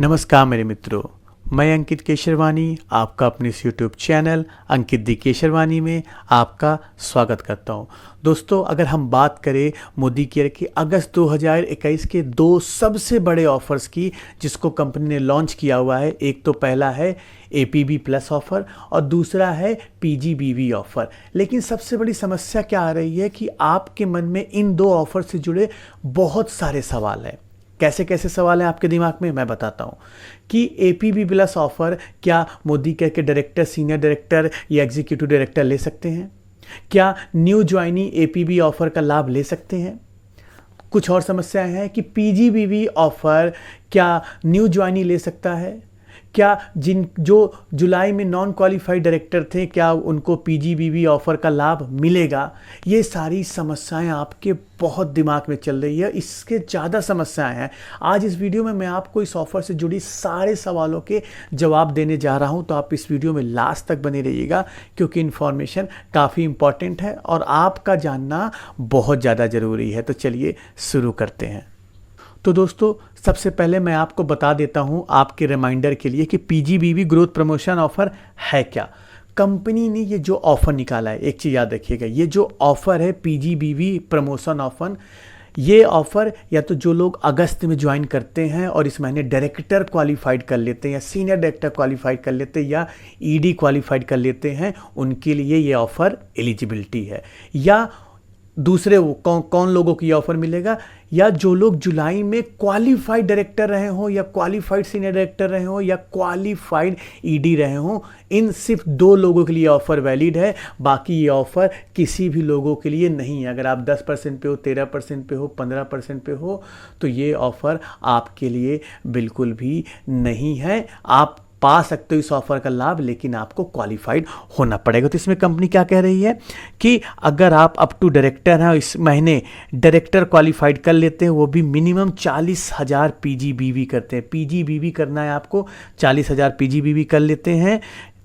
नमस्कार मेरे मित्रों, मैं अंकित केशरवानी आपका अपने इस यूट्यूब चैनल अंकित दी केशरवानी में आपका स्वागत करता हूं। दोस्तों, अगर हम बात करें मोदी केयर के अगस्त 2021 के दो सबसे बड़े ऑफर्स की जिसको कंपनी ने लॉन्च किया हुआ है, एक तो पहला है APB प्लस ऑफ़र और दूसरा है PGBV ऑफ़र। लेकिन सबसे बड़ी समस्या क्या आ रही है कि आपके मन में इन दो ऑफ़र से जुड़े बहुत सारे सवाल हैं। कैसे कैसे सवाल हैं आपके दिमाग में, मैं बताता हूं कि APB प्लस ऑफर क्या मोदी केयर के डायरेक्टर, सीनियर डायरेक्टर या एग्जीक्यूटिव डायरेक्टर ले सकते हैं? क्या न्यू ज्वाइनी APB ऑफर का लाभ ले सकते हैं? कुछ और समस्याएं हैं कि PGBV ऑफर क्या न्यू ज्वाइनी ले सकता है? क्या जो जुलाई में नॉन क्वालिफाइड डायरेक्टर थे, क्या उनको PGBV ऑफ़र का लाभ मिलेगा? ये सारी समस्याएं आपके बहुत दिमाग में चल रही है। इसके ज़्यादा समस्याएं हैं। आज इस वीडियो में मैं आपको इस ऑफ़र से जुड़ी सारे सवालों के जवाब देने जा रहा हूं, तो आप इस वीडियो में लास्ट तक बने रहिएगा क्योंकि इन्फॉर्मेशन काफ़ी इंपॉर्टेंट है और आपका जानना बहुत ज़्यादा ज़रूरी है। तो चलिए शुरू करते हैं। तो दोस्तों, सबसे पहले मैं आपको बता देता हूं आपके रिमाइंडर के लिए कि PGBV ग्रोथ प्रमोशन ऑफर है क्या। कंपनी ने ये जो ऑफर निकाला है, एक चीज़ याद रखिएगा, ये जो ऑफर है PGBV प्रमोशन ऑफर, ये ऑफर या तो जो लोग अगस्त में ज्वाइन करते हैं और इस महीने डायरेक्टर क्वालिफाइड कर लेते हैं या सीनियर डायरेक्टर क्वालिफाइड कर लेते हैं या ED क्वालिफाइड कर लेते हैं, उनके लिए ये ऑफर एलिजिबिलिटी है। या दूसरे कौन लोगों को ये ऑफर मिलेगा? या जो लोग जुलाई में क्वालिफाइड डायरेक्टर रहे हों या क्वालिफाइड सीनियर डायरेक्टर रहे हों या क्वालिफाइड ED रहे हों, इन सिर्फ 2 लोगों के लिए ऑफर वैलिड है। बाकी ये ऑफर किसी भी लोगों के लिए नहीं है। अगर आप 10% पे हो, 13% पे हो, 15% पे हो, तो ये ऑफर आपके लिए बिल्कुल भी नहीं है। आप पा सकते हो इस ऑफर का लाभ, लेकिन आपको क्वालिफाइड होना पड़ेगा। तो इसमें कंपनी क्या कह रही है कि अगर आप अप टू डायरेक्टर हैं, इस महीने डायरेक्टर क्वालिफाइड कर लेते हैं, वो भी मिनिमम 40,000 PGBV करते हैं। PGBV करना है आपको, 40,000 PGBV कर लेते हैं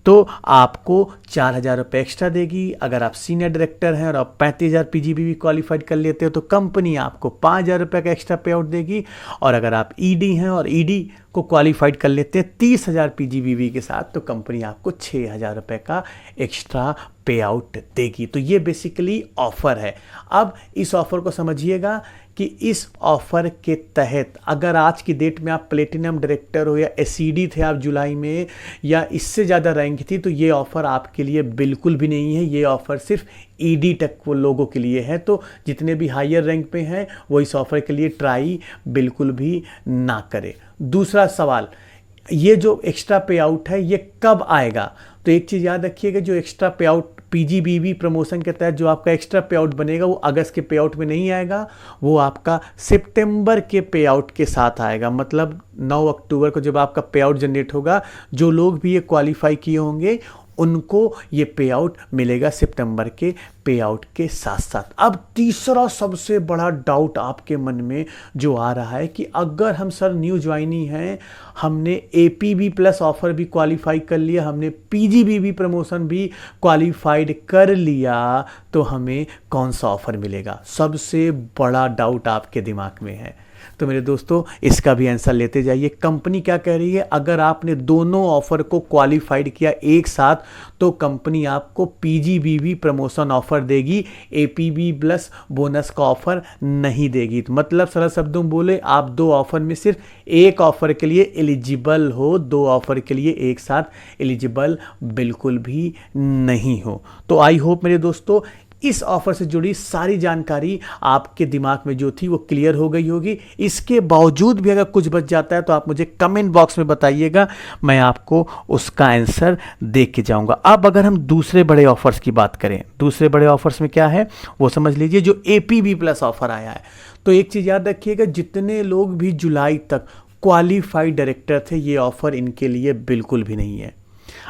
तो आपको 4,000 रुपये एक्स्ट्रा देगी। अगर आप सीनियर डायरेक्टर हैं और आप 35,000 PGBV क्वालिफाइड कर लेते हो तो कंपनी आपको 5,000 रुपये का एक्स्ट्रा पे आउट देगी। और अगर आप ED हैं और ED को क्वालिफाइड कर लेते हैं 30,000 PGBV के साथ, तो कंपनी आपको 6,000 रुपये का एक्स्ट्रा पे आउट देगी। तो ये बेसिकली ऑफ़र है। अब इस ऑफ़र को समझिएगा कि इस ऑफ़र के तहत अगर आज की डेट में आप प्लेटिनम डायरेक्टर हो या SED थे आप जुलाई में या इससे ज़्यादा रैंक थी, तो ये ऑफ़र आपके लिए बिल्कुल भी नहीं है। ये ऑफ़र सिर्फ ED तक वो लोगों के लिए है। तो जितने भी हायर रैंक पे हैं वो इस ऑफ़र के लिए ट्राई बिल्कुल भी ना करें। दूसरा सवाल, ये जो एक्स्ट्रा पे आउट है ये कब आएगा? तो एक चीज़ याद रखिएगा, जो एक्स्ट्रा पे आउट PGBV प्रमोशन के तहत जो आपका एक्स्ट्रा पे आउट बनेगा वो अगस्त के पे आउट में नहीं आएगा, वो आपका सितंबर के पे आउट के साथ आएगा। मतलब 9 अक्टूबर को जब आपका पे आउट जनरेट होगा, जो लोग भी ये क्वालिफाई किए होंगे उनको ये पे आउट मिलेगा सितंबर के पे आउट के साथ साथ। अब तीसरा सबसे बड़ा डाउट आपके मन में जो आ रहा है कि अगर हम सर न्यू ज्वाइनी हैं, हमने APB प्लस ऑफर भी क्वालिफाई कर लिया, हमने PGBV प्रमोशन भी क्वालिफाइड कर लिया, तो हमें कौन सा ऑफर मिलेगा? सबसे बड़ा डाउट आपके दिमाग में है। तो मेरे दोस्तों, इसका भी आंसर लेते जाइए। कंपनी क्या कह रही है? अगर आपने दोनों ऑफर को क्वालिफाइड किया एक साथ, तो कंपनी आपको PGBV प्रमोशन ऑफर देगी, APB प्लस बोनस का ऑफर नहीं देगी। तो मतलब सरल शब्दों में बोले, आप 2 ऑफर में सिर्फ एक ऑफर के लिए एलिजिबल हो, 2 ऑफर के लिए एक साथ एलिजिबल बिल्कुल भी नहीं हो। तो आई होप मेरे दोस्तों इस ऑफर से जुड़ी सारी जानकारी आपके दिमाग में जो थी वो क्लियर हो गई होगी। इसके बावजूद भी अगर कुछ बच जाता है तो आप मुझे कमेंट बॉक्स में बताइएगा, मैं आपको उसका आंसर दे के जाऊंगा। अब अगर हम दूसरे बड़े ऑफर्स की बात करें, दूसरे बड़े ऑफर्स में क्या है वो समझ लीजिए। जो APB प्लस ऑफर आया है, तो एक चीज़ याद रखिएगा, जितने लोग भी जुलाई तक क्वालिफाइड डायरेक्टर थे, ये ऑफर इनके लिए बिल्कुल भी नहीं है।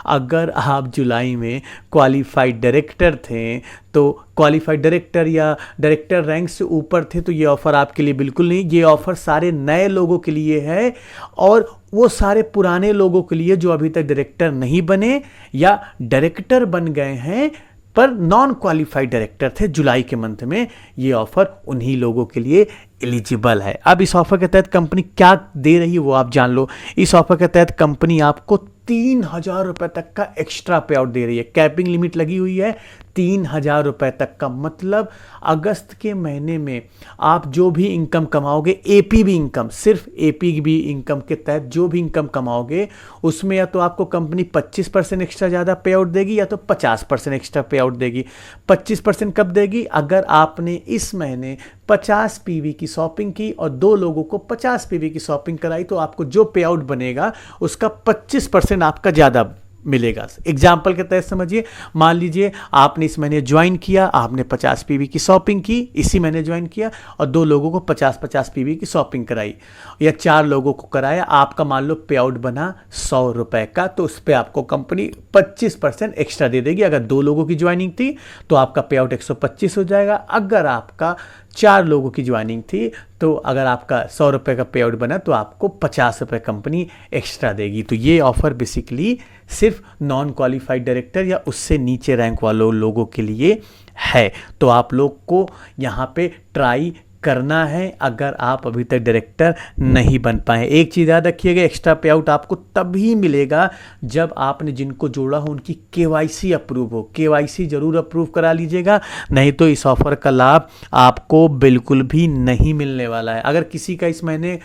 अगर आप जुलाई में क्वालिफाइड डायरेक्टर थे, तो क्वालिफाइड डायरेक्टर या डायरेक्टर रैंक से ऊपर थे, तो ये ऑफ़र आपके लिए बिल्कुल नहीं। ये ऑफ़र सारे नए लोगों के लिए है और वो सारे पुराने लोगों के लिए जो अभी तक डायरेक्टर नहीं बने या डायरेक्टर बन गए हैं पर नॉन क्वालिफाइड डायरेक्टर थे जुलाई के मंथ में, ये ऑफ़र उन्हीं लोगों के लिए एलिजिबल है। अब इस ऑफर के तहत कंपनी क्या दे रही है वो आप जान लो। इस ऑफर के तहत कंपनी आपको 3,000 रुपये तक का एक्स्ट्रा पे आउट दे रही है। कैपिंग लिमिट लगी हुई है 3,000 रुपये तक का, मतलब अगस्त के महीने में आप जो भी इनकम कमाओगे, एपीबी इनकम, सिर्फ एपीबी इनकम के तहत जो भी इनकम कमाओगे उसमें या तो आपको कंपनी 25% एक्स्ट्रा ज़्यादा पे आउट देगी या तो 50% एक्स्ट्रा पे आउट देगी। 25% कब देगी? अगर आपने इस महीने 50 पीवी की शॉपिंग की और 2 लोगों को 50 पीवी की शॉपिंग कराई तो आपको जो पे आउट बनेगा उसका 25% आपका ज़्यादा मिलेगा। एग्जाम्पल के तहत समझिए, मान लीजिए आपने इस महीने ज्वाइन किया, आपने 50 पीवी की शॉपिंग की, इसी महीने ज्वाइन किया और 2 लोगों को 50-50 पीवी की शॉपिंग कराई या 4 लोगों को कराया, आपका मान लो पे आउट बना 100 रुपए का, तो उस पर आपको कंपनी 25% एक्स्ट्रा दे देगी। अगर 2 लोगों की ज्वाइनिंग थी तो आपका पे आउट 125 हो जाएगा। अगर आपका 4 लोगों की ज्वाइनिंग थी तो अगर आपका 100 रुपये का पे आउट बना तो आपको 50 रुपये कंपनी एक्स्ट्रा देगी। तो ये ऑफर बेसिकली सिर्फ नॉन क्वालिफाइड डायरेक्टर या उससे नीचे रैंक वालों लोगों के लिए है। तो आप लोग को यहाँ पे ट्राई करना है अगर आप अभी तक डायरेक्टर नहीं बन पाए। एक चीज़ याद रखिएगा, एक्स्ट्रा पे आउट आपको तभी मिलेगा जब आपने जिनको जोड़ा हो उनकी केवाईसी अप्रूव हो। केवाईसी जरूर अप्रूव करा लीजिएगा, नहीं तो इस ऑफर का लाभ आपको बिल्कुल भी नहीं मिलने वाला है। अगर किसी का इस महीने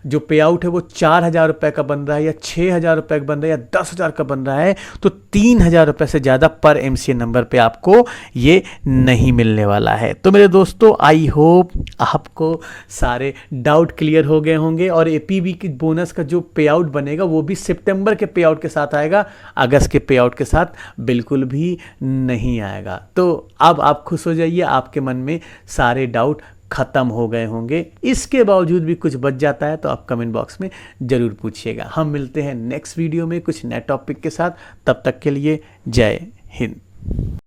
जो पे आउट है वो 4,000 रुपये का बन रहा है या 6,000 रुपये का बन रहा है या 10,000 का बन रहा है तो 3,000 रुपये से ज़्यादा पर एमसीए नंबर पे आपको ये नहीं मिलने वाला है। तो मेरे दोस्तों, आई होप आपको सारे डाउट क्लियर हो गए होंगे और एपीबी की बोनस का जो पे आउट बनेगा वो भी सितंबर के पे आउट के साथ आएगा, अगस्त के पे आउट के साथ बिल्कुल भी नहीं आएगा। तो अब आप खुश हो जाइए, आपके मन में सारे डाउट ख़त्म हो गए होंगे। इसके बावजूद भी कुछ बच जाता है तो आप कमेंट बॉक्स में ज़रूर पूछिएगा। हम मिलते हैं नेक्स्ट वीडियो में कुछ नए टॉपिक के साथ, तब तक के लिए जय हिंद।